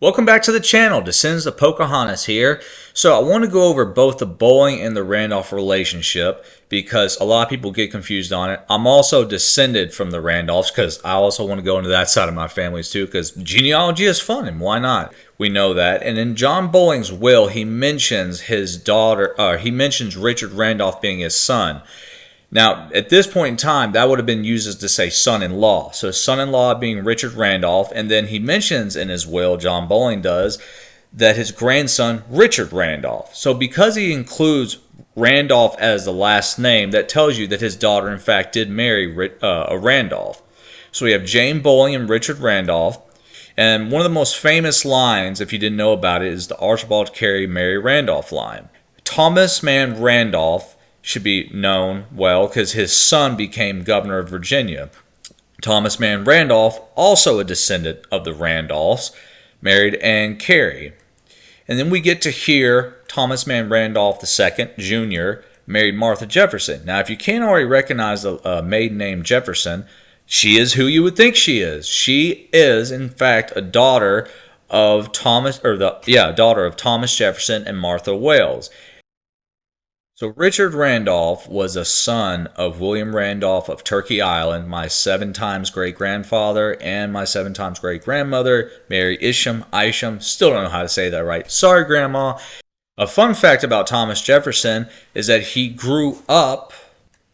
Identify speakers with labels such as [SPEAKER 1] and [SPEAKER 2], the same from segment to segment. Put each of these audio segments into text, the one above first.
[SPEAKER 1] Welcome back to the channel. Descends of Pocahontas here. So I want to go over both the Bolling and the Randolph relationship because a lot of people get confused on it. I'm also descended from the Randolphs because I also want to go into that side of my families too because genealogy is fun and why not? We know that. And in John Bolling's will, he mentions his daughter, he mentions Richard Randolph being his son. Now, at this point in time, that would have been used as to say son-in-law. So son-in-law being Richard Randolph, and then he mentions in his will, John Bolling does, that his grandson, Richard Randolph. So because he includes Randolph as the last name, that tells you that his daughter, in fact, did marry a Randolph. So we have Jane Bolling and Richard Randolph. And one of the most famous lines, if you didn't know about it, is the Archibald Carey Mary Randolph line. Thomas Mann Randolph should be known well because his son became governor of Virginia. Thomas Mann Randolph, also a descendant of the Randolphs, married Anne Carey. And then we get to hear Thomas Mann Randolph II, Jr., married Martha Jefferson. Now, if you can't already recognize the maiden name Jefferson, she is who you would think she is. She is, in fact, a daughter of Thomas Jefferson and Martha Wales. So Richard Randolph was a son of William Randolph of Turkey Island, my 7 times great-grandfather, and my 7 times great-grandmother, Mary Isham, still don't know how to say that right. Sorry, Grandma. A fun fact about Thomas Jefferson is that he grew up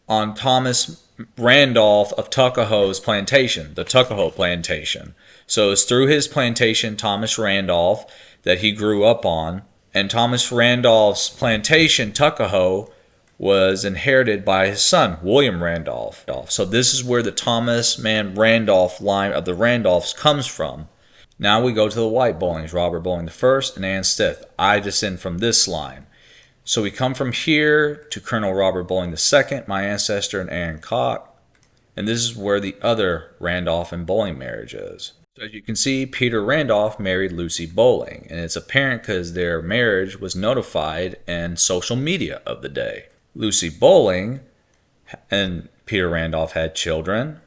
[SPEAKER 1] on Thomas Randolph of Tuckahoe's plantation, the Tuckahoe plantation. So it's through his plantation, Thomas Randolph, that he grew up on. And Thomas Randolph's plantation, Tuckahoe, was inherited by his son, William Randolph. So this is where the Thomas Mann Randolph line of the Randolphs comes from. Now we go to the White Bollings, Robert Bolling I and Anne Stith. I descend from this line. So we come from here to Colonel Robert Bolling II, my ancestor, and Anne Cock. And this is where the other Randolph and Bolling marriage is. So as you can see, Peter Randolph married Lucy Bolling, and it's apparent because their marriage was notified in social media of the day. Lucy Bolling and Peter Randolph had children,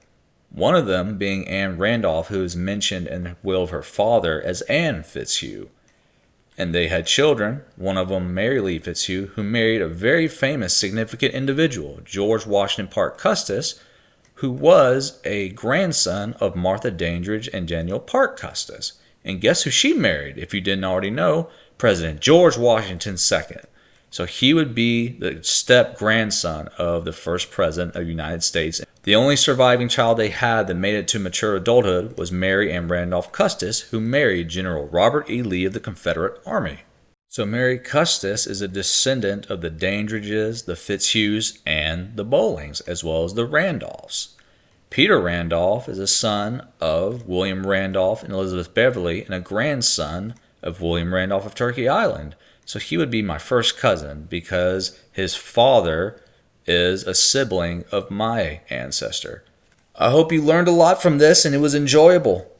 [SPEAKER 1] one of them being Anne Randolph, who is mentioned in the will of her father as Anne Fitzhugh. And they had children, one of them Mary Lee Fitzhugh, who married a very famous, significant individual, George Washington Parke Custis, who was a grandson of Martha Dandridge and Daniel Parke Custis. And guess who she married, if you didn't already know? President George Washington II. So he would be the step-grandson of the first president of the United States. The only surviving child they had that made it to mature adulthood was Mary Ann Randolph Custis, who married General Robert E. Lee of the Confederate Army. So Mary Custis is a descendant of the Dandridges, the Fitzhughs, and the Bollings, as well as the Randolphs. Peter Randolph is a son of William Randolph and Elizabeth Beverly and a grandson of William Randolph of Turkey Island. So he would be my first cousin because his father is a sibling of my ancestor. I hope you learned a lot from this and it was enjoyable.